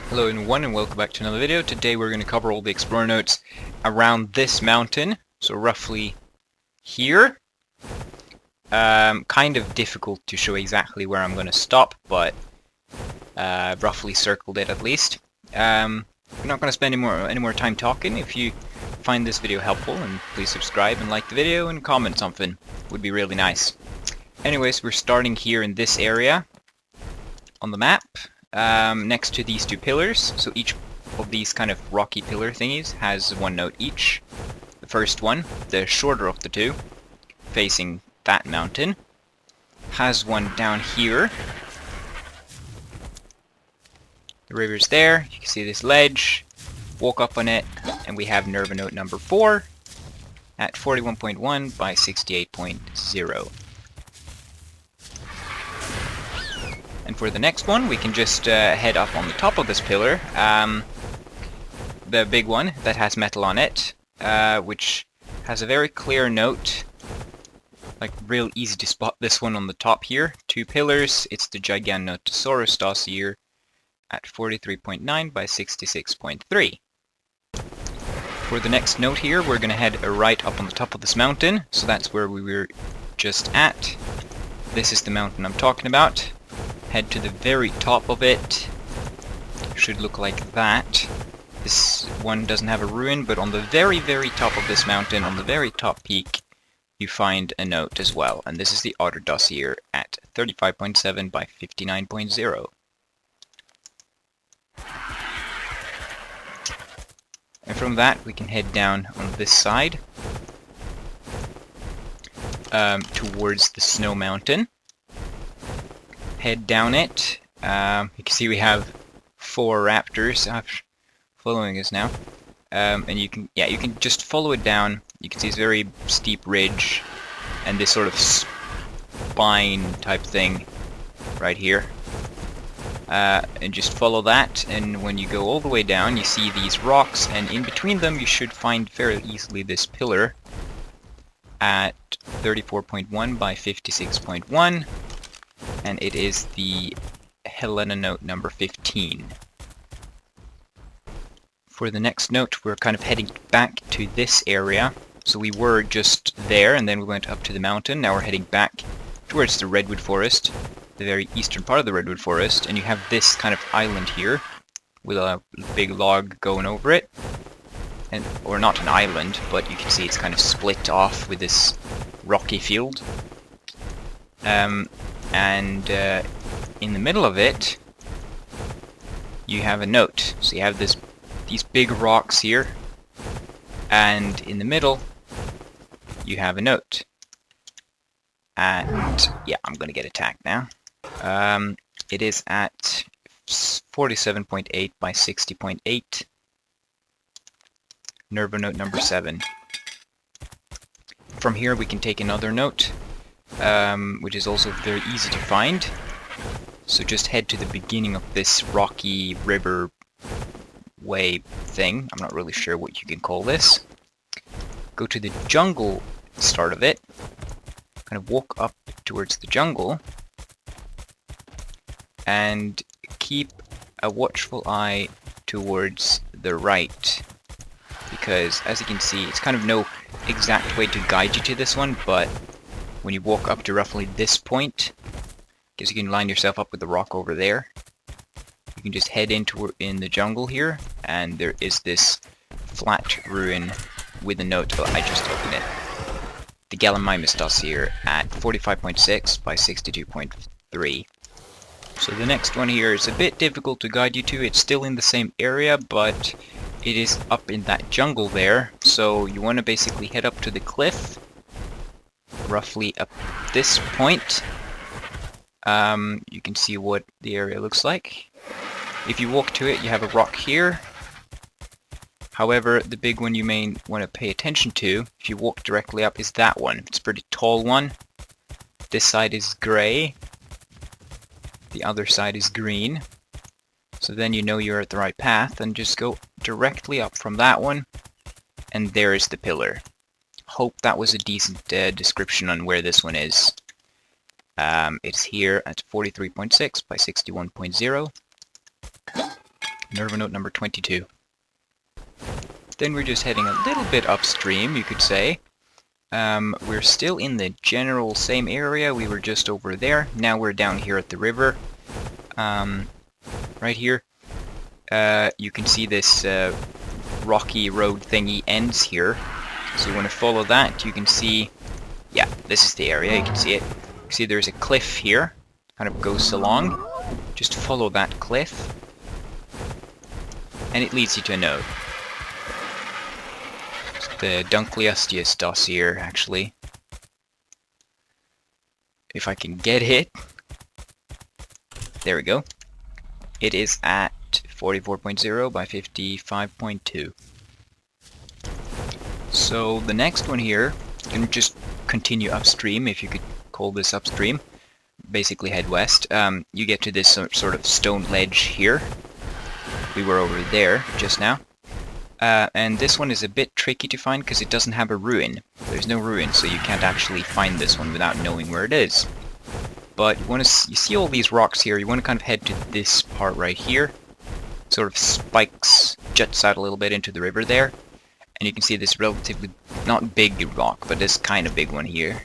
Hello everyone and welcome back to another video. Today we're going to cover all the Explorer notes around this mountain, so roughly here. Kind of difficult to show exactly where I'm going to stop, but roughly circled it at least. We're not going to spend any more time talking. If you find this video helpful, and please subscribe and like the video and comment something, would be really nice. Anyways, we're starting here in this area on the map. Next to these two pillars, so each of these kind of rocky pillar thingies has one note each. The first one, the shorter of the two, facing that mountain, has one down here. The river's there, you can see this ledge, walk up on it, and we have Nerva note number 4 at 41.1 by 68.0. And for the next one, we can just head up on the top of this pillar, the big one that has metal on it, which has a very clear note, like real easy to spot this one on the top here. Two pillars, it's the Giganotosaurus Dossier at 43.9 by 66.3. For the next note here, we're going to head right up on the top of this mountain, so that's where we were just at. This is the mountain I'm talking about. Head to the very top of it. Should look like that. This one doesn't have a ruin, but on the very top of this mountain, on the very top peak, you find a note as well. And this is the Otter Dossier at 35.7 by 59.0. And from that, we can head down on this side towards the snow mountain. Head down it. You can see we have 4 raptors following us now, and you can just follow it down. You can see it's a very steep ridge, and this sort of spine type thing right here. And just follow that, and when you go all the way down, you see these rocks, and in between them, you should find very easily this pillar at 34.1 by 56.1. And it is the Helena note number 15. For the next note, we're kind of heading back to this area. So we were just there, and then we went up to the mountain. Now we're heading back towards the redwood forest, the very eastern part of the redwood forest, and you have this kind of island here with a big log going over it. Or not an island, but you can see it's kind of split off with this rocky field. And in the middle of it, you have a note. So you have these big rocks here, and in the middle, you have a note. And yeah, I'm gonna get attacked now. It is at 47.8 by 60.8. Nerva note number 7. From here, we can take another note. Which is also very easy to find. So just head to the beginning of this rocky river way thing. I'm not really sure what you can call this. Go to the jungle start of it. Kind of walk up towards the jungle. And keep a watchful eye towards the right. Because as you can see, it's kind of no exact way to guide you to this one, but when you walk up to roughly this point, because you can line yourself up with the rock over there, you can just head into the jungle here, and there is this flat ruin with a note. Oh, I just opened it. The Gallimimus Dossier at 45.6 by 62.3. So the next one here is a bit difficult to guide you to. It's still in the same area, but it is up in that jungle there. So you want to basically head up to the cliff, roughly up this point. You can see what the area looks like. If you walk to it, you have a rock here. However, the big one you may want to pay attention to, if you walk directly up, is that one. It's a pretty tall one. This side is grey. The other side is green. So then you know you're at the right path, and just go directly up from that one, and there is the pillar. Hope that was a decent description on where this one is. It's here at 43.6 by 61.0. Nerva Note number 22. Then we're just heading a little bit upstream, you could say. We're still in the general same area. We were just over there. Now we're down here at the river. Right here. You can see this rocky road thingy ends here. So you want to follow that. You can see... Yeah, this is the area. You can see it. You can see there's a cliff here. Kind of goes along. Just follow that cliff. And it leads you to a node. It's the Dunkleosteus Dossier, actually. If I can get it. There we go. It is at 44.0 by 55.2. So the next one here, you can just continue upstream, if you could call this upstream. Basically head west. You get to this sort of stone ledge here. We were over there just now. And this one is a bit tricky to find because it doesn't have a ruin. There's no ruin, so you can't actually find this one without knowing where it is. But you see all these rocks here, you want to kind of head to this part right here. Sort of spikes, juts out a little bit into the river there. And you can see this relatively, not big rock, but this kind of big one here.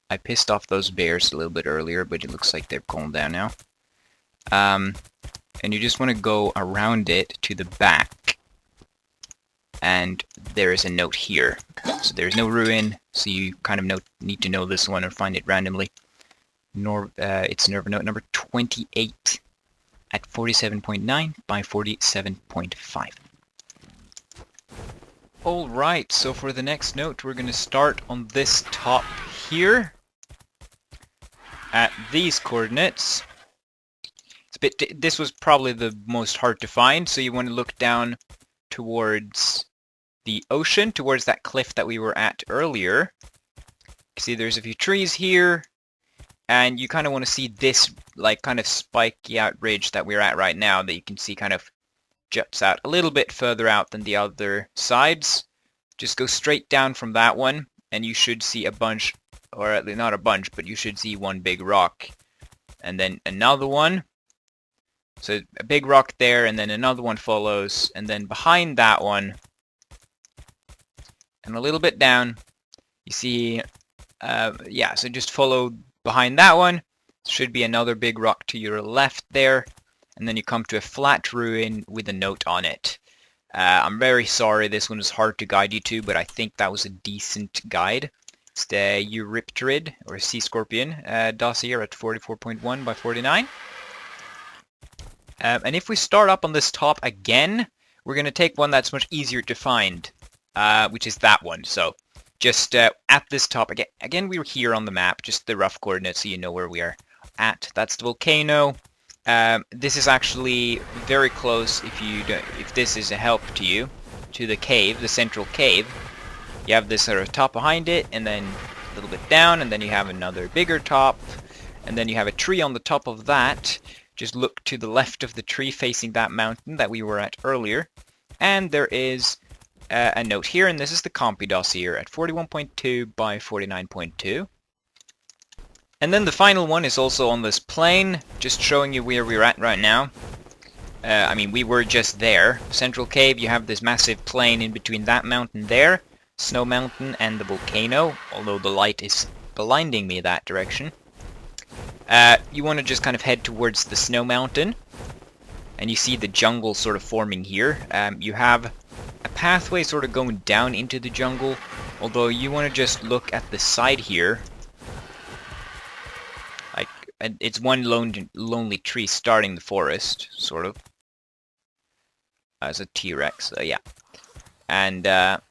I pissed off those bears a little bit earlier, but it looks like they've calmed down now. And you just want to go around it to the back. And there is a note here. So there's no ruin, so you kind of need to know this one or find it randomly. It's Nerva Note number 28 at 47.9 by 47.5. Alright, so for the next note we're going to start on this top here at these coordinates. This was probably the most hard to find, so you want to look down towards the ocean, towards that cliff that we were at earlier. See, there's a few trees here, and you kind of want to see this, like, kind of spiky out ridge that we're at right now, that you can see kind of juts out a little bit further out than the other sides. Just go straight down from that one, and you should see a bunch, or at least not a bunch, but you should see one big rock. And then another one. So a big rock there, and then another one follows, and then behind that one, and a little bit down, you see, yeah, so just follow behind that one. Should be another big rock to your left there, and then you come to a flat ruin with a note on it. I'm very sorry, this one is hard to guide you to, but I think that was a decent guide. It's the Eurypterid, or sea scorpion, dossier at 44.1 by 49. And if we start up on this top again, we're going to take one that's much easier to find, which is that one. So just at this top, again we were here on the map, just the rough coordinates so you know where we are at. That's the volcano. This is actually very close, if this is a help to you, to the cave, the central cave. You have this sort of top behind it, and then a little bit down, and then you have another bigger top, and then you have a tree on the top of that. Just look to the left of the tree facing that mountain that we were at earlier. And there is a note here, and this is the Compy dossier at 41.2 by 49.2. And then the final one is also on this plane, just showing you where we're at right now. I mean, we were just there. Central cave, you have this massive plain in between that mountain there, Snow Mountain, and the volcano, although the light is blinding me that direction. You want to just kind of head towards the Snow Mountain, and you see the jungle sort of forming here. You have a pathway sort of going down into the jungle, although you want to just look at the side here. Like, it's one lonely tree starting the forest, sort of. As a T-Rex, yeah. And there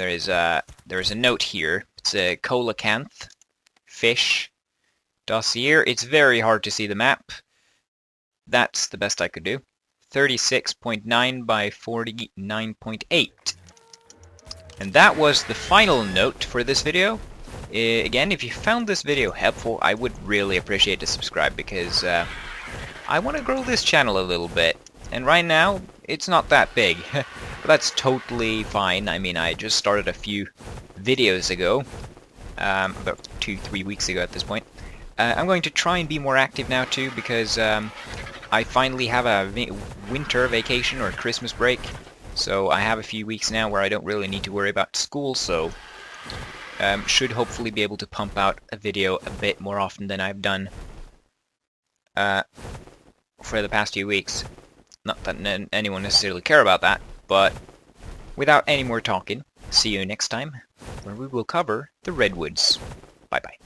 is a note here. It's a Coelacanth fish dossier. It's very hard to see the map. That's the best I could do. 36.9 by 49.8. And that was the final note for this video. Again, if you found this video helpful, I would really appreciate a subscribe, because I want to grow this channel a little bit. And right now, it's not that big. But that's totally fine. I mean, I just started a few videos ago. About 2-3 weeks ago at this point. I'm going to try and be more active now too, because I finally have a winter vacation or Christmas break, so I have a few weeks now where I don't really need to worry about school, so should hopefully be able to pump out a video a bit more often than I've done for the past few weeks. Not that anyone necessarily care about that, but without any more talking, see you next time, where we will cover the redwoods. Bye-bye.